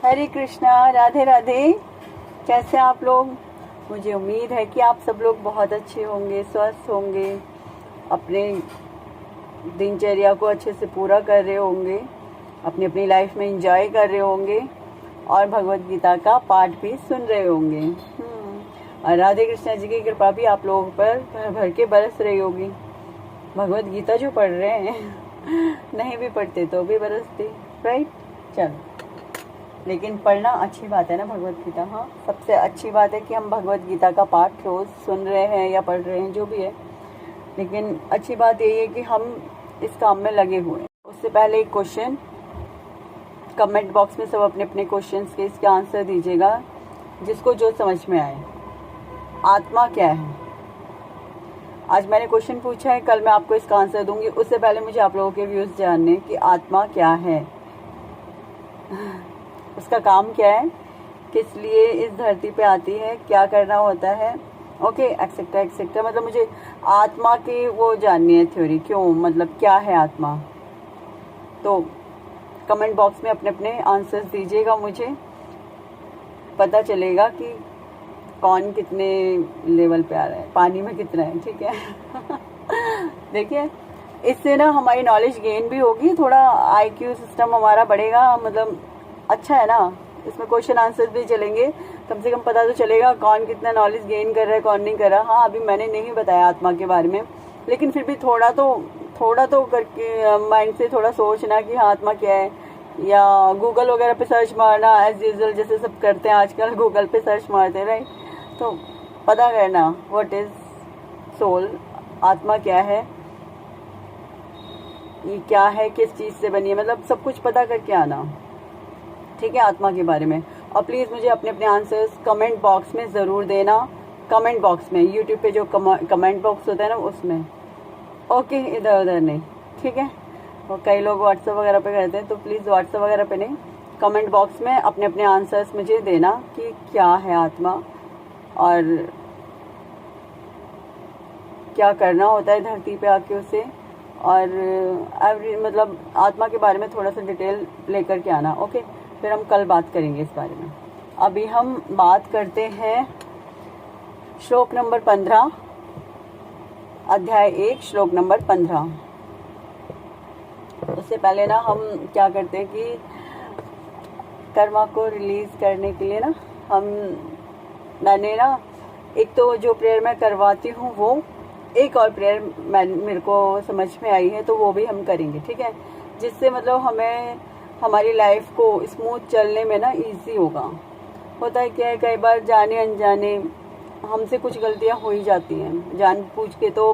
हरे कृष्णा, राधे राधे। कैसे आप लोग? मुझे उम्मीद है कि आप सब लोग बहुत अच्छे होंगे, स्वस्थ होंगे, अपने दिनचर्या को अच्छे से पूरा कर रहे होंगे, अपनी अपनी लाइफ में एंजॉय कर रहे होंगे और भगवत गीता का पाठ भी सुन रहे होंगे। और राधे कृष्णा जी की कृपा भी आप लोगों पर भर भर के बरस रही होगी। भगवत गीता जो पढ़ रहे हैं नहीं भी पढ़ते तो भी बरसती, राइट? चलो, लेकिन पढ़ना अच्छी बात है ना भगवत गीता। हाँ, सबसे अच्छी बात है कि हम भगवत गीता का पाठ रोज सुन रहे हैं या पढ़ रहे हैं, जो भी है। लेकिन अच्छी बात यही है कि हम इस काम में लगे हुए हैं। उससे पहले एक क्वेश्चन कमेंट बॉक्स में सब अपने अपने क्वेश्चंस के इसके आंसर दीजिएगा, जिसको जो समझ में आए। आत्मा क्या है? आज मैंने क्वेश्चन पूछा है, कल मैं आपको इसका आंसर दूंगी। उससे पहले मुझे आप लोगों के व्यूज जानने कि आत्मा क्या है, उसका काम क्या है, किस लिए इस धरती पे आती है, क्या करना होता है, ओके, एक्सेट्रा एक्सेट्रा। मतलब मुझे आत्मा की वो जाननी है थ्योरी, क्यों, मतलब क्या है आत्मा। तो कमेंट बॉक्स में अपने अपने आंसर्स दीजिएगा, मुझे पता चलेगा कि कौन कितने लेवल पे आ रहा है, पानी में कितना है, ठीक है। देखिए, इससे ना हमारी नॉलेज गेन भी होगी, थोड़ा आईक्यू सिस्टम हमारा बढ़ेगा, मतलब अच्छा है ना। इसमें क्वेश्चन आंसर भी चलेंगे, कम से कम पता तो चलेगा कौन कितना नॉलेज गेन कर रहा है, कौन नहीं कर रहा। हाँ, अभी मैंने नहीं बताया आत्मा के बारे में, लेकिन फिर भी थोड़ा तो करके माइंड से थोड़ा सोचना कि हाँ आत्मा क्या है, या गूगल वगैरह पे सर्च मारना एज यूजुअल, जैसे सब करते हैं आजकल, गूगल पे सर्च मारते हैं, राइट? तो पता करना व्हाट इज सोल, आत्मा क्या है, ये क्या है, किस चीज़ से बनी है, मतलब सब कुछ पता करके आना, ठीक है, आत्मा के बारे में। और प्लीज़ मुझे अपने अपने आंसर्स कमेंट बॉक्स में ज़रूर देना, कमेंट बॉक्स में, यूट्यूब पे जो कमेंट बॉक्स होता है ना उसमें, ओके, इधर उधर नहीं, ठीक है। और कई लोग व्हाट्सएप वगैरह पे करते हैं, तो प्लीज़ व्हाट्सएप वगैरह पे नहीं, कमेंट बॉक्स में अपने अपने आंसर्स मुझे देना कि क्या है आत्मा और क्या करना होता है धरती पे आके उसे, और मतलब आत्मा के बारे में थोड़ा सा डिटेल लेकर के आना, ओके। फिर हम कल बात करेंगे इस बारे में। अभी हम बात करते हैं श्लोक नंबर 15, अध्याय 1, श्लोक नंबर 15। उससे पहले ना हम क्या करते हैं कि कर्मा को रिलीज करने के लिए ना मैंने ना एक तो जो प्रेयर मैं करवाती हूँ वो, एक और प्रेयर मेरे को समझ में आई है, तो वो भी हम करेंगे, ठीक है, जिससे मतलब हमें हमारी लाइफ को स्मूथ चलने में ना इजी होगा। होता है क्या है, कई बार जाने अनजाने हमसे कुछ गलतियां हो ही जाती हैं, जान पूछ के तो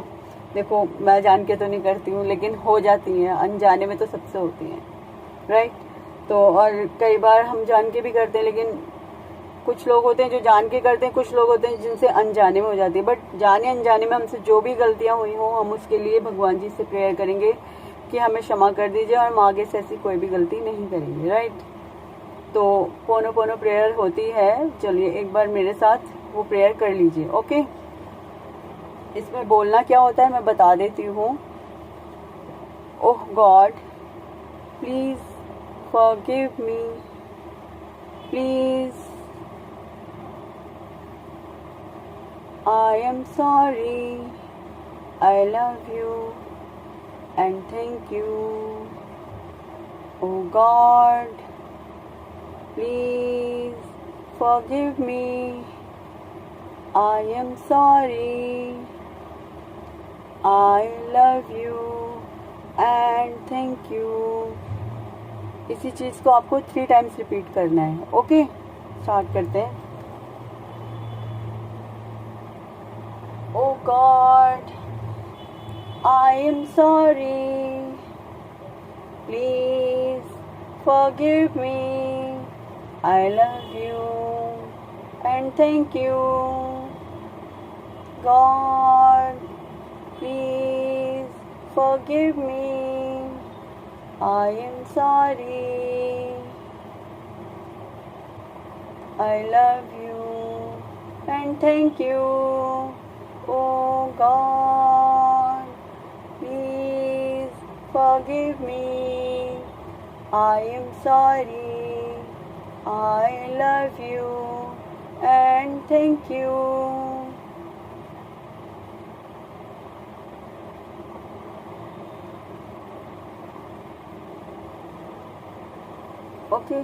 देखो, मैं जान के तो नहीं करती हूँ, लेकिन हो जाती हैं, अनजाने में तो सबसे होती हैं, राइट? तो और कई बार हम जान के भी करते हैं, लेकिन कुछ लोग होते हैं जो जान के करते हैं, कुछ लोग होते हैं जिनसे अनजाने में हो जाती है। बट जाने अनजाने में हमसे जो भी गलतियां हुई हों, हम उसके लिए भगवान जी से प्रेयर करेंगे कि हमें क्षमा कर दीजिए और हम आगे से ऐसी कोई भी गलती नहीं करेंगे, राइट? तो पोनो पोनो प्रेयर होती है, चलिए एक बार मेरे साथ वो प्रेयर कर लीजिए, ओके। इसमें बोलना क्या होता है मैं बता देती हूँ। Oh god, please forgive me, please I am sorry, I love you and thank you. Oh God, please forgive me. I am sorry, I love you and thank you. इसी चीज़ को आपको 3 टाइम्स रिपीट करना है, okay. Start करते हैं। Oh God, I am sorry. Please forgive me. I love you and thank you. God, please forgive me. I am sorry. I love you and thank you. Oh God, please forgive me. I am sorry. I love you and thank you. Okay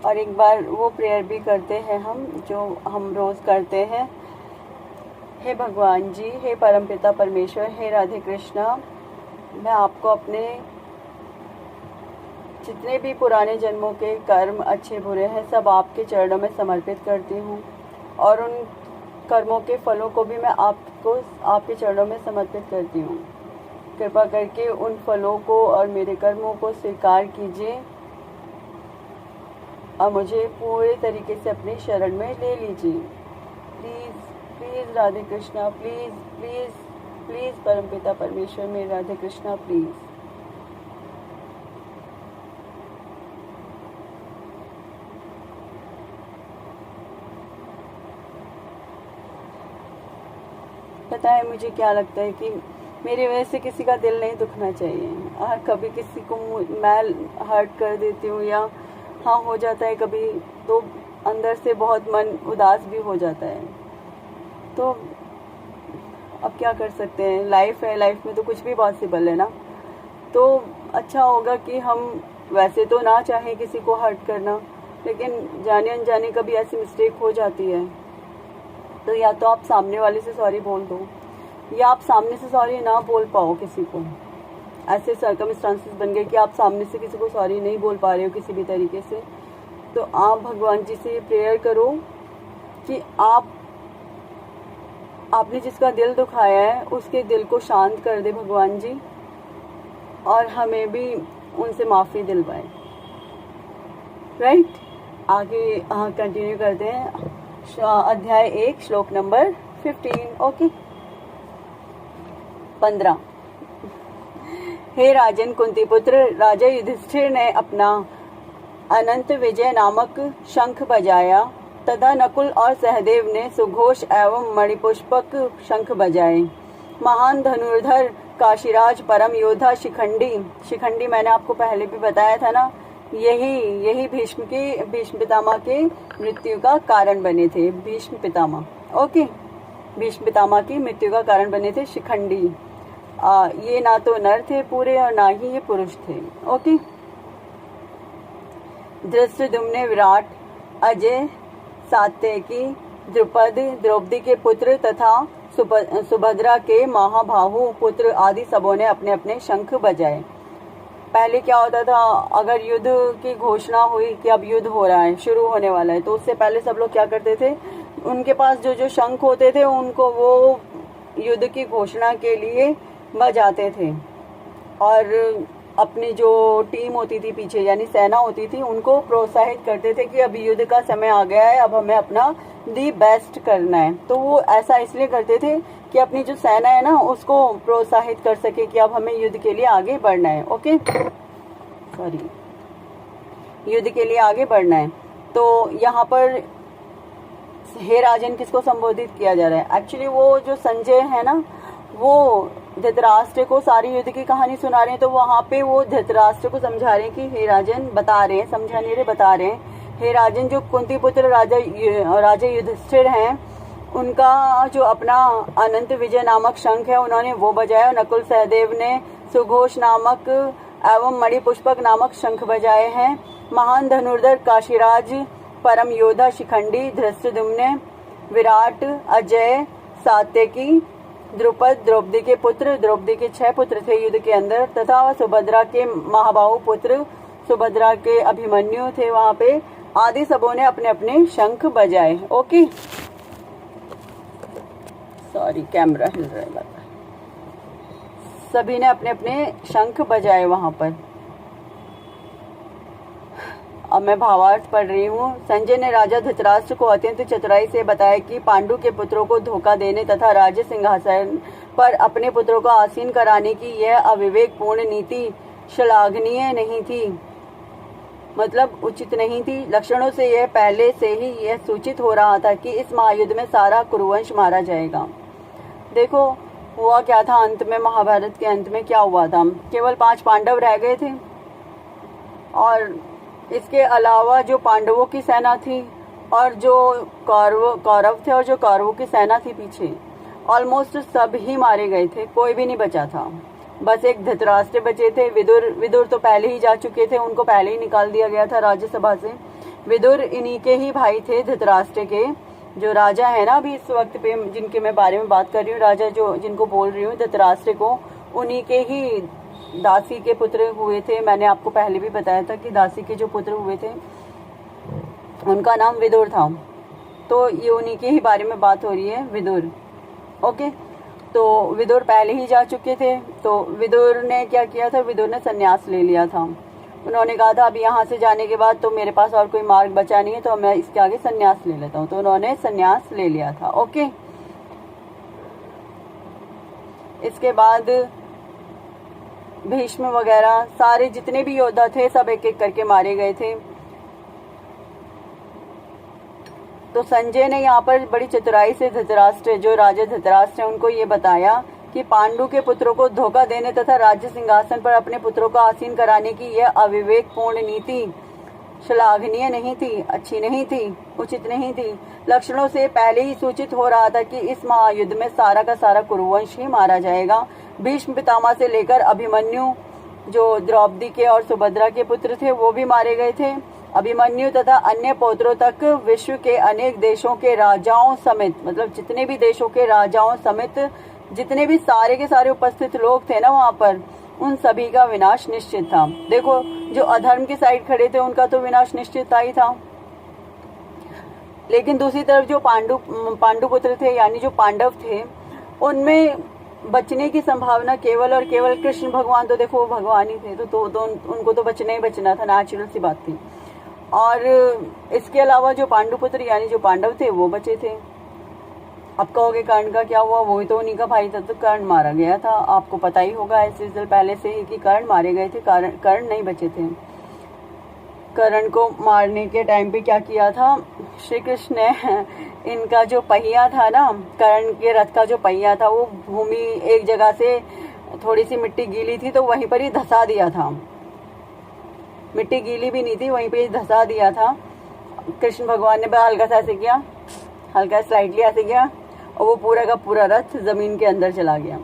और एक बार वो prayer भी करते हैं हम जो हम रोज़ करते हैं। हे भगवान जी, हे परमपिता परमेश्वर, हे राधे कृष्णा, मैं आपको अपने जितने भी पुराने जन्मों के कर्म अच्छे बुरे हैं सब आपके चरणों में समर्पित करती हूँ और उन कर्मों के फलों को भी मैं आपके चरणों में समर्पित करती हूँ। कृपा करके उन फलों को और मेरे कर्मों को स्वीकार कीजिए और मुझे पूरे तरीके से अपनी शरण में ले लीजिए। Please please Radhe Krishna, please please please परमपिता परमेश्वर मेरे राधे कृष्णा, प्लीज़। पता है मुझे क्या लगता है कि मेरी वजह से किसी का दिल नहीं दुखना चाहिए और कभी किसी को मैं हर्ट कर देती हूँ या हाँ हो जाता है कभी, तो अंदर से बहुत मन उदास भी हो जाता है। तो अब क्या कर सकते हैं, लाइफ है, लाइफ में तो कुछ भी पॉसिबल है ना। तो अच्छा होगा कि हम वैसे तो ना चाहें किसी को हर्ट करना, लेकिन जाने अनजाने कभी ऐसी मिस्टेक हो जाती है तो या तो आप सामने वाले से सॉरी बोल दो या आप सामने से सॉरी ना बोल पाओ किसी को। ऐसे सर्कमस्टांसेस बन गए कि आप सामने से किसी को सॉरी नहीं बोल पा रहे हो किसी भी तरीके से, तो आप भगवान जी से प्रेयर करो कि आपने जिसका दिल दुखाया है उसके दिल को शांत कर दे भगवान जी और हमें भी उनसे माफ़ी दिलवाए। राइट, आगे कंटिन्यू करते हैं। अध्याय 1 श्लोक नंबर 15। ओके 15। हे राजन कुंती पुत्र, राजा युधिष्ठिर ने अपना अनंत विजय नामक शंख बजाया तथा नकुल और सहदेव ने सुघोष एवं मणिपुष्पक शंख बजाए। महान धनुर्धर काशीराज परम योद्धा शिखंडी मैंने आपको पहले भी बताया था ना, यही भीष्म पितामह के मृत्यु का कारण बने थे। भीष्म पितामह की मृत्यु का कारण बने थे शिखंडी। ये ना तो नर थे पूरे और ना ही ये पुरुष थे। ओके, धृष्टद्युम्न विराट, अजय, सात्यकी, द्रुपद, द्रौपदी के पुत्र तथा सुभद्रा के महाबाहु पुत्र आदि सबों ने अपने अपने शंख बजाए। पहले क्या होता था, अगर युद्ध की घोषणा हुई कि अब युद्ध हो रहा है, शुरू होने वाला है, तो उससे पहले सब लोग क्या करते थे, उनके पास जो शंख होते थे उनको वो युद्ध की घोषणा के लिए बजाते थे और अपनी जो टीम होती थी पीछे यानी सेना होती थी उनको प्रोत्साहित करते थे कि अब युद्ध का समय आ गया है, अब हमें अपना दी बेस्ट करना है। तो वो ऐसा इसलिए करते थे कि अपनी जो सेना है ना उसको प्रोत्साहित कर सके कि अब हमें युद्ध के लिए आगे बढ़ना है। ओके युद्ध के लिए आगे बढ़ना है। तो यहाँ पर हे राजन किसको संबोधित किया जा रहा है, एक्चुअली वो जो संजय है ना वो धृतराष्ट्र को सारी युद्ध की कहानी सुना रहे हैं। तो वहाँ पे वो धृतराष्ट्र को समझा रहे हैं कि हे राजन, बता रहे हैं, समझा नहीं रहे, बता रहे हैं, हे राजन जो कुंती पुत्र राजा युधिष्ठिर हैं उनका जो अपना अनंत विजय नामक शंख है उन्होंने वो बजाया। नकुल सहदेव ने सुघोष नामक एवं मणिपुष्पक नामक शंख बजाए हैं। महान धनुर्धर काशीराज परम योद्धा शिखंडी, धृष्टद्युम्न, विराट, अजय, सात्यकी, द्रुपद, द्रौपदी के पुत्र, द्रौपदी के 6 पुत्र थे युद्ध के अंदर, तथा सुभद्रा के महाबाहु पुत्र, सुभद्रा के अभिमन्यु थे वहां पे, आदि सबों ने अपने अपने शंख बजाए। ओके सॉरी कैमरा हिल रहा है। सभी ने अपने अपने शंख बजाए वहां पर। अब मैं भावार्थ पढ़ रही हूँ। संजय ने राजा धृतराष्ट्र को अत्यंत चतुराई से बताया कि पांडु के पुत्रों को धोखा देने तथा राज्य सिंहासन पर अपने पुत्रों को आसीन कराने की यह अविवेकपूर्ण नीति श्लाघनीय नहीं थी, मतलब उचित नहीं थी। लक्षणों से यह पहले से ही यह सूचित हो रहा था कि इस महायुद्ध में सारा कुरुवंश मारा जाएगा। देखो हुआ क्या था अंत में, महाभारत के अंत में क्या हुआ था, केवल 5 पांडव रह गए थे और इसके अलावा जो पांडवों की सेना थी और जो कौरव थे और जो कौरवों की सेना थी पीछे, ऑलमोस्ट सब ही मारे गए थे, कोई भी नहीं बचा था। बस एक धृतराष्ट्र बचे थे। विदुर तो पहले ही जा चुके थे, उनको पहले ही निकाल दिया गया था राज्यसभा से। विदुर इन्हीं के ही भाई थे, धृतराष्ट्र के, जो राजा है ना अभी इस वक्त पे जिनके मैं बारे में बात कर रही हूँ, राजा जो जिनको बोल रही हूँ धृतराष्ट्र को, उन्हीं के ही दासी के पुत्र हुए थे। मैंने आपको पहले भी बताया था कि दासी के जो पुत्र हुए थे उनका नाम विदुर था। तो ये उन्हीं के ही बारे में बात हो रही है, विदुर। ओके, तो विदुर पहले ही जा चुके थे। तो विदुर ने क्या किया था, विदुर ने संन्यास ले लिया था। उन्होंने कहा था अब यहाँ से जाने के बाद तो मेरे पास और कोई मार्ग बचा नहीं है, तो मैं इसके आगे संन्यास ले लेता हूँ। तो उन्होंने संन्यास ले लिया था। ओके, इसके बाद भीष्म वगैरह सारे जितने भी योद्धा थे सब एक एक करके मारे गए थे। तो संजय ने यहाँ पर बड़ी चतुराई से धृतराष्ट्र, जो राजा धृतराष्ट्र है, उनको ये बताया कि पांडु के पुत्रों को धोखा देने तथा राज्य सिंहासन पर अपने पुत्रों को आसीन कराने की यह अविवेकपूर्ण नीति श्लाघनीय नहीं थी, अच्छी नहीं थी, उचित नहीं थी। लक्षणों से पहले ही सूचित हो रहा था कि इस महायुद्ध में सारा का सारा कुरुवंश ही मारा जाएगा। भीष्म पितामह से लेकर अभिमन्यु, जो द्रौपदी के और सुभद्रा के पुत्र थे, वो भी मारे गए थे। अभिमन्यु तथा अन्य पौत्रों तक विश्व के अनेक देशों के राजाओं समेत, मतलब जितने भी देशों के राजाओं समेत जितने भी सारे के सारे उपस्थित लोग थे ना वहां पर, उन सभी का विनाश निश्चित था। देखो, जो अधर्म की साइड खड़े थे उनका तो विनाश निश्चित ही था, लेकिन दूसरी तरफ जो पांडु पुत्र थे, यानी जो पांडव थे, उनमें बचने की संभावना केवल और केवल कृष्ण भगवान, तो देखो वो भगवान ही थे, तो उनको तो बचना ही बचना था, नेचुरल सी बात थी। और इसके अलावा जो पांडु पुत्र यानी जो पांडव थे वो बचे थे। अब कहोगे कर्ण का क्या हुआ, वो ही तो उन्हीं का भाई था, तो कर्ण मारा गया था। आपको पता ही होगा ऐसे पहले से ही कि कर्ण मारे गए थे, कर्ण नहीं बचे थे। कर्ण को मारने के टाइम पे क्या किया था श्री कृष्ण ने, इनका जो पहिया था ना, कर्ण के रथ का जो पहिया था, वो भूमि एक जगह से थोड़ी सी मिट्टी गीली थी तो वहीं पर ही धंसा दिया था। मिट्टी गीली भी नहीं थी, वहीं पे ही धंसा दिया था। कृष्ण भगवान ने हल्का सा ऐसे किया, हल्का स्लाइटली ऐसे किया, और वो पूरा का पूरा रथ जमीन के अंदर चला गया।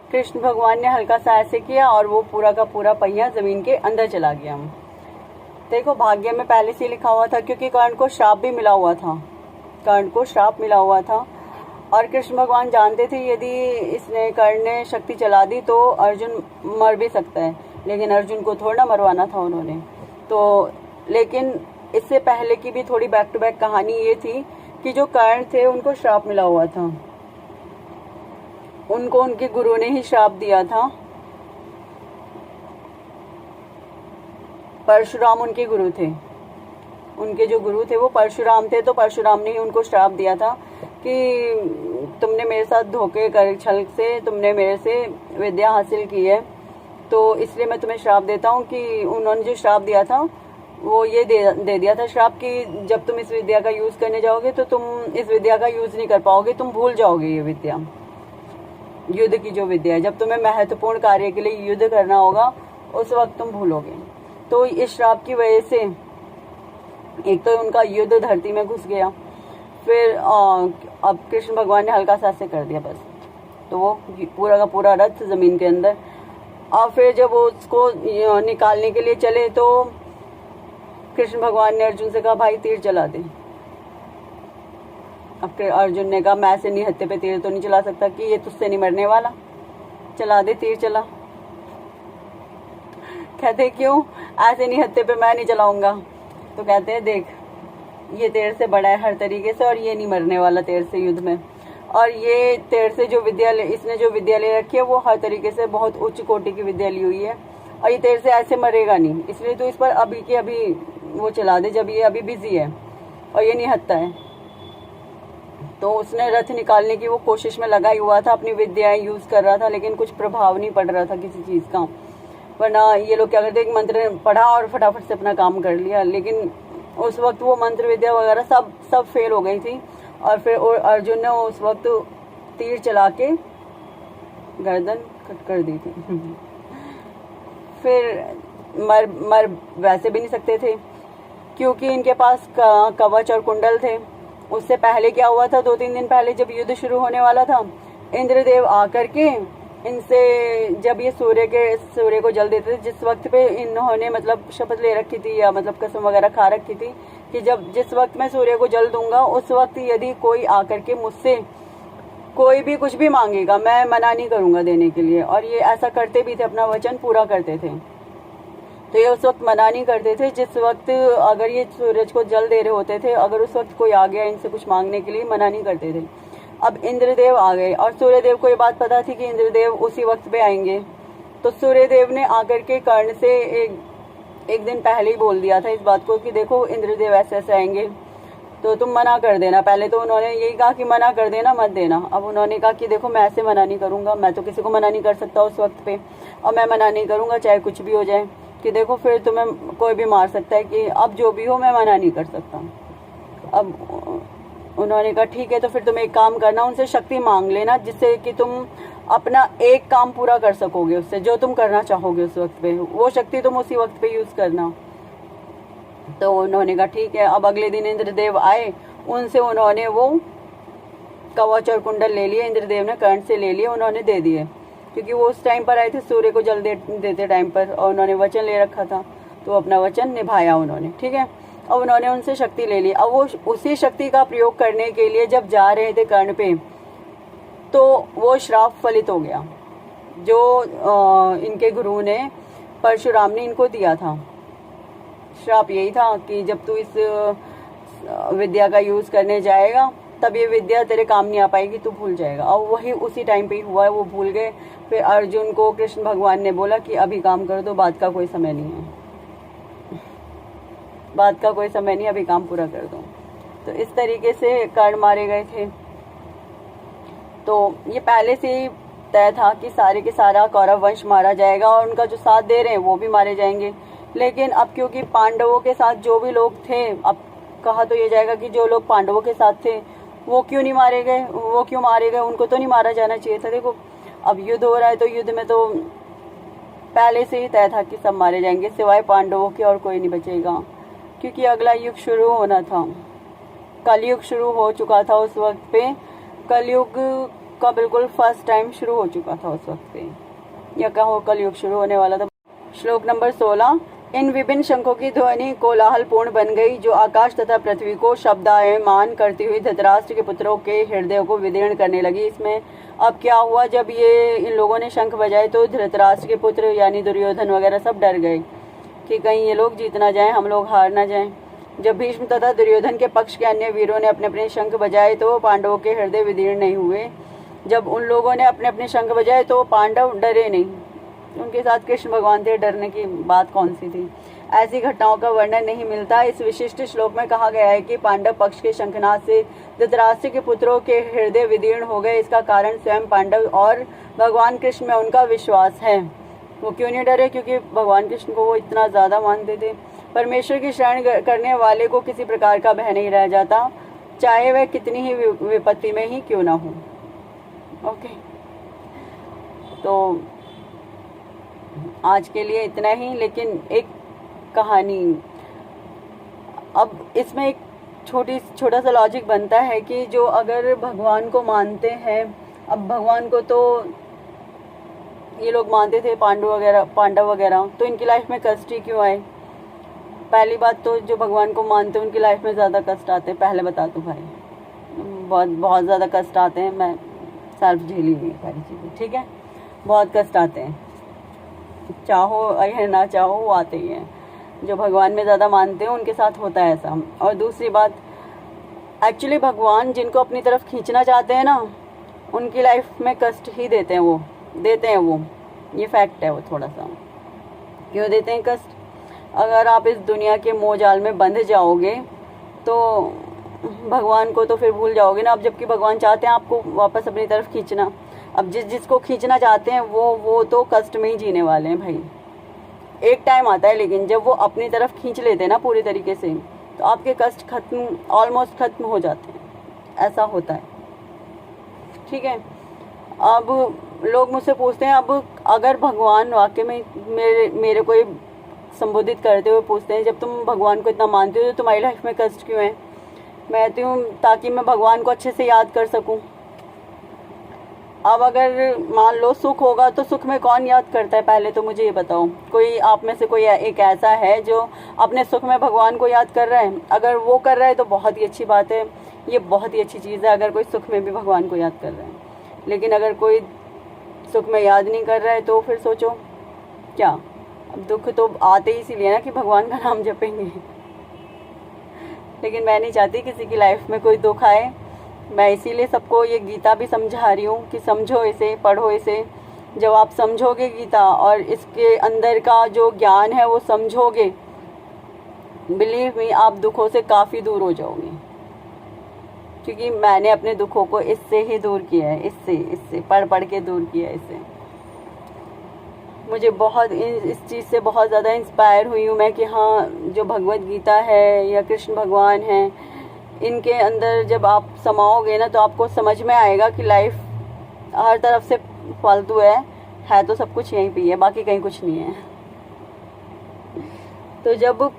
कृष्ण भगवान ने हल्का सा ऐसे किया और वो पूरा का पूरा पहिया जमीन के अंदर चला गया। देखो, भाग्य में पहले से लिखा हुआ था, क्योंकि कर्ण को श्राप भी मिला हुआ था, कर्ण को श्राप मिला हुआ था। और कृष्ण भगवान जानते थे यदि कर्ण ने शक्ति चला दी तो अर्जुन मर भी सकता है, लेकिन अर्जुन को थोड़ा मरवाना था उन्होंने। तो लेकिन इससे पहले की भी थोड़ी बैक टू बैक कहानी ये थी कि जो कर्ण थे उनको श्राप मिला हुआ था, उनको उनके गुरु ने ही श्राप दिया था। परशुराम उनके गुरु थे, उनके जो गुरु थे वो परशुराम थे, तो परशुराम ने ही उनको श्राप दिया था कि तुमने मेरे साथ धोखे कर छल से तुमने मेरे से विद्या हासिल की है, तो इसलिए मैं तुम्हें श्राप देता हूँ। कि उन्होंने जो श्राप दिया था वो ये दे दिया था श्राप कि जब तुम इस विद्या का यूज करने जाओगे तो तुम इस विद्या का यूज नहीं कर पाओगे, तुम भूल जाओगे ये विद्या, युद्ध की जो विद्या है। जब तुम्हें महत्वपूर्ण कार्य के लिए युद्ध करना होगा उस वक्त तुम भूलोगे। तो इस श्राप की वजह से एक तो उनका युद्ध धरती में घुस गया, फिर अब कृष्ण भगवान ने हल्का सा ऐसे कर दिया बस, तो वो पूरा का पूरा रथ जमीन के अंदर। और फिर जब वो उसको निकालने के लिए चले तो कृष्ण भगवान ने अर्जुन से कहा भाई तीर चला दे। अब फिर अर्जुन ने कहा मैं ऐसे निहत्थे पे तीर तो नहीं चला सकता कि ये तुझसे नहीं मरने वाला, चला दे तीर चला। कहते क्यों, ऐसे निहत्थे पे मैं नहीं चलाऊंगा। तो कहते हैं देख ये तेरे से बड़ा है हर तरीके से और ये नहीं मरने वाला तेरे से युद्ध में, और ये तेरे से जो विद्या इसने जो विद्या ले रखी है वो हर तरीके से बहुत उच्च कोटि की विद्या ली हुई है, और ये तेरे से ऐसे मरेगा नहीं, इसलिए तो इस पर अभी के अभी वो चला दे जब ये अभी बिजी है और ये निहत्था है। तो उसने रथ निकालने की वो कोशिश में लगा ही हुआ था, अपनी विद्याएं यूज कर रहा था, लेकिन कुछ प्रभाव नहीं पड़ रहा था किसी चीज का। वरना ये लोग क्या करते, एक मंत्र पढ़ा और फटाफट से अपना काम कर लिया, लेकिन उस वक्त वो मंत्र विद्या वगैरह सब फेल हो गई थी। और फिर अर्जुन ने उस वक्त तीर चला के गर्दन कट कर दी थी। फिर मर वैसे भी नहीं सकते थे, क्योंकि इनके पास कवच और कुंडल थे। उससे पहले क्या हुआ था, 2-3 दिन पहले जब युद्ध शुरू होने वाला था, इंद्रदेव आकर के इनसे, जब ये सूर्य को जल देते थे, जिस वक्त पे इन्होंने मतलब शपथ ले रखी थी या मतलब कसम वगैरह खा रखी थी कि जिस वक्त मैं सूर्य को जल दूंगा उस वक्त यदि कोई आकर के मुझसे कोई भी कुछ भी मांगेगा, मैं मना नहीं करूंगा देने के लिए। और ये ऐसा करते भी थे, अपना वचन पूरा करते थे। तो ये उस वक्त मना नहीं करते थे जिस वक्त अगर ये सूरज को जल दे रहे होते थे, अगर उस वक्त कोई आ गया इनसे कुछ मांगने के लिए, मना नहीं करते थे। अब इंद्रदेव आ गए और सूर्यदेव को ये बात पता थी कि इंद्रदेव उसी वक्त पे आएंगे। तो सूर्यदेव ने आकर के कर्ण से एक दिन पहले ही बोल दिया था इस बात को कि देखो इंद्रदेव ऐसे ऐसे आएंगे, तो तुम मना कर देना। पहले तो उन्होंने यही कहा कि मना कर देना, मत देना। अब उन्होंने कहा कि देखो मैं ऐसे मना नहीं करूंगा, मैं तो किसी को मना नहीं कर सकता उस वक्त पे, और मैं मना नहीं करूंगा चाहे कुछ भी हो जाए, कि देखो फिर तुम्हें कोई भी मार सकता है, कि अब जो भी हो मैं मना नहीं कर सकता। अब उन्होंने कहा ठीक है, तो फिर तुम एक काम करना, उनसे शक्ति मांग लेना जिससे कि तुम अपना एक काम पूरा कर सकोगे उससे, जो तुम करना चाहोगे उस वक्त पे, वो शक्ति तुम उसी वक्त पे यूज करना। तो उन्होंने कहा ठीक है। अब अगले दिन इंद्रदेव आए, उनसे उन्होंने वो कवच और कुंडल ले लिए, इंद्रदेव ने कर्ण से ले लिए, उन्होंने दे दिए, क्योंकि वो उस टाइम पर आए थे सूर्य को जल देते टाइम पर, और उन्होंने वचन ले रखा था, तो अपना वचन निभाया उन्होंने। ठीक है, अब उन्होंने उनसे शक्ति ले ली। अब वो उसी शक्ति का प्रयोग करने के लिए जब जा रहे थे कर्ण पे, तो वो श्राप फलित हो गया जो इनके गुरु ने, परशुराम ने इनको दिया था। श्राप यही था कि जब तू इस विद्या का यूज करने जाएगा तब ये विद्या तेरे काम नहीं आ पाएगी, तू भूल जाएगा। और वही उसी टाइम पे ही हुआ है, वो भूल गए। फिर अर्जुन को कृष्ण भगवान ने बोला कि अभी काम कर दो, बात का कोई समय नहीं है, बात का कोई समय नहीं, अभी काम पूरा कर दो। तो इस तरीके से कर्ण मारे गए थे। तो ये पहले से ही तय था कि सारे के सारा कौरव वंश मारा जाएगा, और उनका जो साथ दे रहे हैं वो भी मारे जाएंगे। लेकिन अब क्योंकि पांडवों के साथ जो भी लोग थे, अब कहा तो ये जाएगा कि जो लोग पांडवों के साथ थे वो क्यों नहीं मारे गए, वो क्यों मारे गए, उनको तो नहीं मारा जाना चाहिए था। देखो अब युद्ध हो रहा है, तो युद्ध में तो पहले से ही तय था कि सब मारे जाएंगे, सिवाय पांडवों के और कोई नहीं बचेगा, क्योंकि अगला युग शुरू होना था। कलयुग शुरू हो चुका था उस वक्त पे, कलयुग का बिल्कुल फर्स्ट टाइम शुरू हो चुका था उस वक्त पे, या कहो कलयुग शुरू होने वाला था। श्लोक नंबर 16। इन विभिन्न शंखों की ध्वनि कोलाहल पूर्ण बन गई, जो आकाश तथा पृथ्वी को शब्दायमान करती हुई धृतराष्ट्र के पुत्रों के हृदय को विदीर्ण करने लगी। इसमें अब क्या हुआ, जब ये इन लोगों ने शंख बजाए तो धृतराष्ट्र के पुत्र यानी दुर्योधन वगैरह सब डर गए कि कहीं ये लोग जीत ना जाएं, हम लोग हार ना जाएं। जब भीष्म तथा दुर्योधन के पक्ष के अन्य वीरों ने अपने अपने शंख बजाए तो पांडवों के हृदय विदीर्ण नहीं हुए। जब उन लोगों ने अपने अपने शंख बजाए तो पांडव डरे नहीं, उनके साथ कृष्ण भगवान थे, डरने की बात कौन सी थी। ऐसी घटनाओं का वर्णन नहीं मिलता। इस विशिष्ट श्लोक में कहा गया है कि पांडव पक्ष के शंखनाद से धृतराष्ट्र के पुत्रों के हृदय विदीर्ण हो गए। इसका कारण स्वयं पांडव और भगवान कृष्ण में उनका विश्वास है। वो क्यों नहीं डरे, क्योंकि भगवान कृष्ण को वो इतना ज्यादा मानते थे। परमेश्वर की शरण करने वाले को किसी प्रकार का भय नहीं रह जाता, चाहे वह कितनी ही विपत्ति में ही क्यों ना हो। ओके, तो आज के लिए इतना ही। लेकिन एक कहानी, अब इसमें एक छोटा सा लॉजिक बनता है कि जो अगर भगवान को मानते हैं, अब भगवान को तो ये लोग मानते थे पांडव वगैरह, तो इनकी लाइफ में कष्ट ही क्यों आए। पहली बात तो जो भगवान को मानते हैं उनकी लाइफ में ज़्यादा कष्ट आते हैं, पहले बता दूं भाई, बहुत ज़्यादा कष्ट आते हैं। मैं सेल्फ झेली हुई सारी चीज़ें, ठीक है, बहुत कष्ट आते हैं, चाहो या ना चाहो वो आते ही हैं। जो भगवान में ज़्यादा मानते हैं उनके साथ होता है ऐसा। और दूसरी बात, एक्चुअली भगवान जिनको अपनी तरफ खींचना चाहते हैं ना, उनकी लाइफ में कष्ट ही देते हैं वो, ये फैक्ट है। वो थोड़ा सा क्यों देते हैं कष्ट, अगर आप इस दुनिया के मोह जाल में बंध जाओगे तो भगवान को तो फिर भूल जाओगे ना। अब जबकि भगवान चाहते हैं आपको वापस अपनी तरफ खींचना, अब जिसको खींचना चाहते हैं वो तो कष्ट में ही जीने वाले हैं भाई। एक टाइम आता है लेकिन जब वो अपनी तरफ खींच लेते हैं ना पूरी तरीके से, तो आपके कष्ट ऑलमोस्ट खत्म हो जाते हैं, ऐसा होता है, ठीक है। अब लोग मुझसे पूछते हैं, अब अगर भगवान वाकई में मेरे को संबोधित करते हुए पूछते हैं, जब तुम भगवान को इतना मानते हो तो तुम्हारी लाइफ में कष्ट क्यों है? मैं कहती हूँ ताकि मैं भगवान को अच्छे से याद कर सकूँ। अब अगर मान लो सुख होगा तो सुख में कौन याद करता है? पहले तो मुझे ये बताओ, कोई आप में से कोई एक ऐसा है जो अपने सुख में भगवान को याद कर रहा है? अगर वो कर रहा है तो बहुत ही अच्छी बात है, ये बहुत ही अच्छी चीज़ है अगर कोई सुख में भी भगवान को याद कर रहा है। लेकिन अगर कोई सुख में याद नहीं कर रहा है तो फिर सोचो क्या? अब दुख तो आते ही इसीलिए ना कि भगवान का नाम जपेंगे। लेकिन मैं नहीं चाहती किसी की लाइफ में कोई दुख आए। मैं इसीलिए सबको ये गीता भी समझा रही हूँ कि समझो इसे, पढ़ो इसे। जब आप समझोगे गीता और इसके अंदर का जो ज्ञान है वो समझोगे, बिलीव मी, आप दुखों से काफ़ी दूर हो जाओगे। क्योंकि मैंने अपने दुखों को इससे ही दूर किया है, इससे पढ़ पढ़ के दूर किया है इससे। मुझे बहुत इस चीज़ से बहुत ज़्यादा इंस्पायर हुई हूँ मैं कि हाँ, जो भगवत गीता है या कृष्ण भगवान हैं, इनके अंदर जब आप समाओगे ना तो आपको समझ में आएगा कि लाइफ हर तरफ से फालतू है तो सब कुछ यहीं पे है, बाकी कहीं कुछ नहीं है। तो जब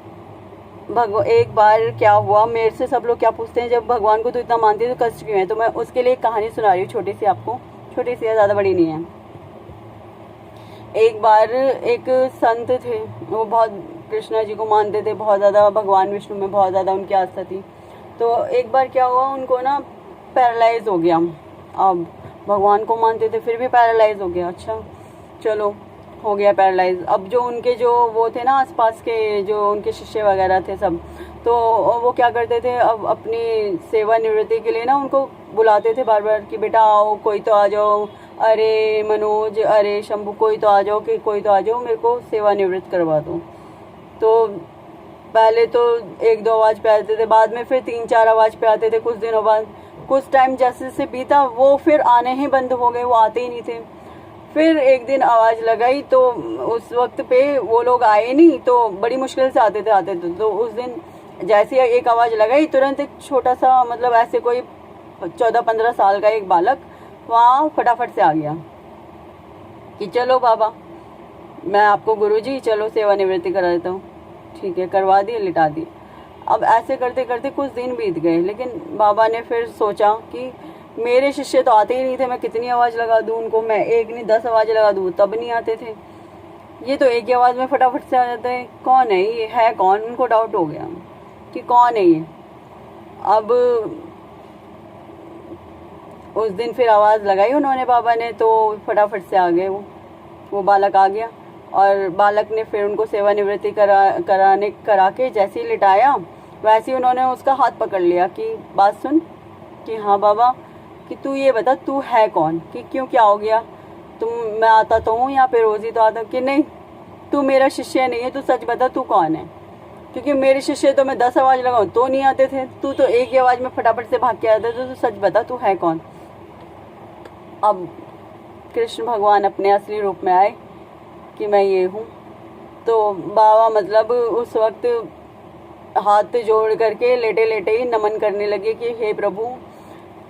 एक बार क्या हुआ, मेरे से सब लोग क्या पूछते हैं, जब भगवान को तो इतना मानती है तो कष्ट क्यों है? तो मैं उसके लिए एक कहानी सुना रही हूँ छोटी सी आपको, छोटी सी है, ज़्यादा बड़ी नहीं है। एक बार एक संत थे, वो बहुत कृष्णा जी को मानते थे, बहुत ज़्यादा भगवान विष्णु में बहुत ज़्यादा उनकी आस्था थी। तो एक बार क्या हुआ, उनको ना पैरालाइज हो गया। अब भगवान को मानते थे फिर भी पैरालाइज हो गया। अच्छा चलो, हो गया पैरालाइज। अब जो उनके जो वो थे ना आसपास के जो उनके शिष्य वगैरह थे सब, तो वो क्या करते थे, अब अपनी सेवा निवृत्ति के लिए ना उनको बुलाते थे बार बार कि बेटा आओ, कोई तो आ जाओ, अरे मनोज, अरे शंभू, कोई तो आ जाओ, कि कोई तो आ जाओ, मेरे को सेवा निवृत्त करवा दो। तो पहले तो 1-2 आवाज़ पे आते थे, बाद में फिर 3-4 आवाज़ पे आते थे। कुछ दिनों बाद, कुछ टाइम जैसे से बीता, वो फिर आने ही बंद हो गए, वो आते ही नहीं थे। फिर एक दिन आवाज़ लगाई तो उस वक्त पे वो लोग आए नहीं, तो बड़ी मुश्किल से आते थे। तो उस दिन जैसे एक आवाज़ लगाई, तुरंत एक छोटा सा, मतलब ऐसे कोई 14-15 साल का एक बालक वहाँ फटाफट से आ गया कि चलो बाबा, मैं आपको गुरुजी चलो सेवानिवृत्ति करा देता हूँ। ठीक है, करवा दी, लिटा दी। अब ऐसे करते करते कुछ दिन बीत गए, लेकिन बाबा ने फिर सोचा कि मेरे शिष्य तो आते ही नहीं थे, मैं कितनी आवाज़ लगा दूँ उनको, मैं एक नहीं 10 आवाज़ लगा दूँ तब नहीं आते थे, ये तो एक ही आवाज़ में फटाफट से आ जाते हैं। कौन है ये, है कौन? उनको डाउट हो गया कि कौन है ये। अब उस दिन फिर आवाज़ लगाई उन्होंने, बाबा ने, तो फटाफट से आ गए वो बालक आ गया। और बालक ने फिर उनको सेवानिवृत्ति करा के जैसे ही लिटाया, वैसे ही उन्होंने उसका हाथ पकड़ लिया कि बात सुन, कि हाँ बाबा, कि तू ये बता तू है कौन, कि क्यों, क्या हो गया? मैं आता तो हूँ यहाँ पे, रोज़ ही तो आता, कि नहीं तू मेरा शिष्य नहीं है, तू सच बता तू कौन है। क्योंकि मेरे शिष्य तो मैं 10 आवाज़ लगाऊँ तो नहीं आते थे, तू तो एक ही आवाज़ में फटाफट से भाग के आता था, तो सच बता तू है कौन। अब कृष्ण भगवान अपने असली रूप में आए कि मैं ये हूँ। तो बाबा मतलब उस वक्त हाथ जोड़ करके लेटे लेटे ही नमन करने लगे कि हे प्रभु,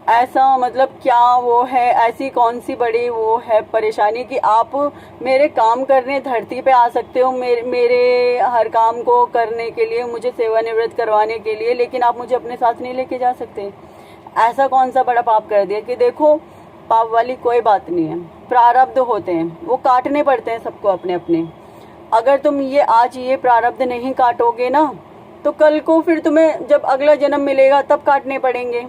ऐसा मतलब क्या वो है, ऐसी कौन सी बड़ी वो है परेशानी कि आप मेरे काम करने धरती पे आ सकते हो, मेरे हर काम को करने के लिए, मुझे सेवानिवृत्त करवाने के लिए, लेकिन आप मुझे अपने साथ नहीं लेके जा सकते। ऐसा कौन सा बड़ा पाप कर दिया? कि देखो, पाप वाली कोई बात नहीं है, प्रारब्ध होते हैं, वो काटने पड़ते हैं सबको अपने अपने। अगर तुम आज ये प्रारब्ध नहीं काटोगे ना, तो कल को फिर तुम्हें जब अगला जन्म मिलेगा तब काटने पड़ेंगे,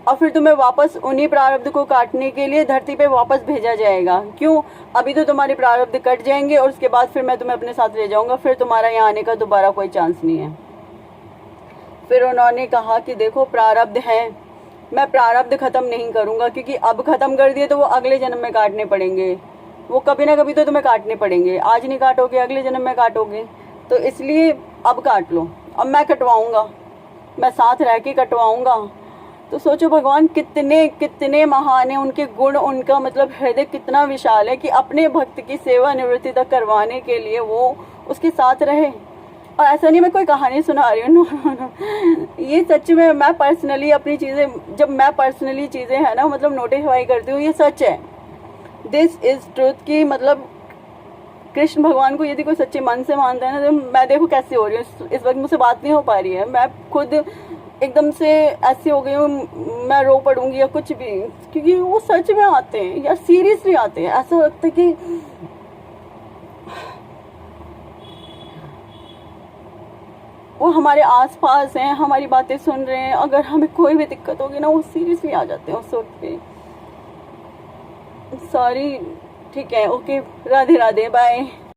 और फिर तुम्हें वापस उन्हीं प्रारब्ध को काटने के लिए धरती पे वापस भेजा जाएगा। क्यों? अभी तो तुम्हारे प्रारब्ध कट जाएंगे और उसके बाद फिर मैं तुम्हें अपने साथ ले जाऊंगा, फिर तुम्हारा यहाँ आने का दोबारा कोई चांस नहीं है। फिर उन्होंने कहा कि देखो, प्रारब्ध है, मैं प्रारब्ध खत्म नहीं करूंगा, क्योंकि अब खत्म कर दिए तो वो अगले जन्म में काटने पड़ेंगे, वो कभी ना कभी तो तुम्हें काटने पड़ेंगे, आज नहीं काटोगे अगले जन्म में काटोगे, तो इसलिए अब काट लो। अब मैं कटवाऊंगा, मैं साथ रह के कटवाऊंगा। तो सोचो भगवान कितने कितने महान है, उनके गुण, उनका मतलब हृदय कितना विशाल है कि अपने भक्त की सेवा निवृत्ति तक करवाने के लिए वो उसके साथ रहे। और ऐसा नहीं मैं कोई कहानी सुना रही हूँ, ये सच में मैं पर्सनली अपनी चीज़ें, जब मैं पर्सनली चीज़ें है ना मतलब नोटिफाई करती हूँ, ये सच है, दिस इज़ ट्रूथ। की मतलब कृष्ण भगवान को यदि कोई सच्चे मन से मानता है ना, तो मैं देखो कैसे हो रही हूँ इस वक्त, मुझसे बात नहीं हो पा रही है, मैं खुद एकदम से ऐसी हो गई हूँ, मैं रो पड़ूंगी या कुछ भी, क्योंकि वो सच में आते हैं यार, सीरियसली आते हैं। ऐसा लगता है कि वो हमारे आसपास हैं, हमारी बातें सुन रहे हैं, अगर हमें कोई भी दिक्कत होगी ना, वो सीरियसली आ जाते हैं उस वक्त पे। सॉरी, ठीक है, ओके, राधे राधे, बाय।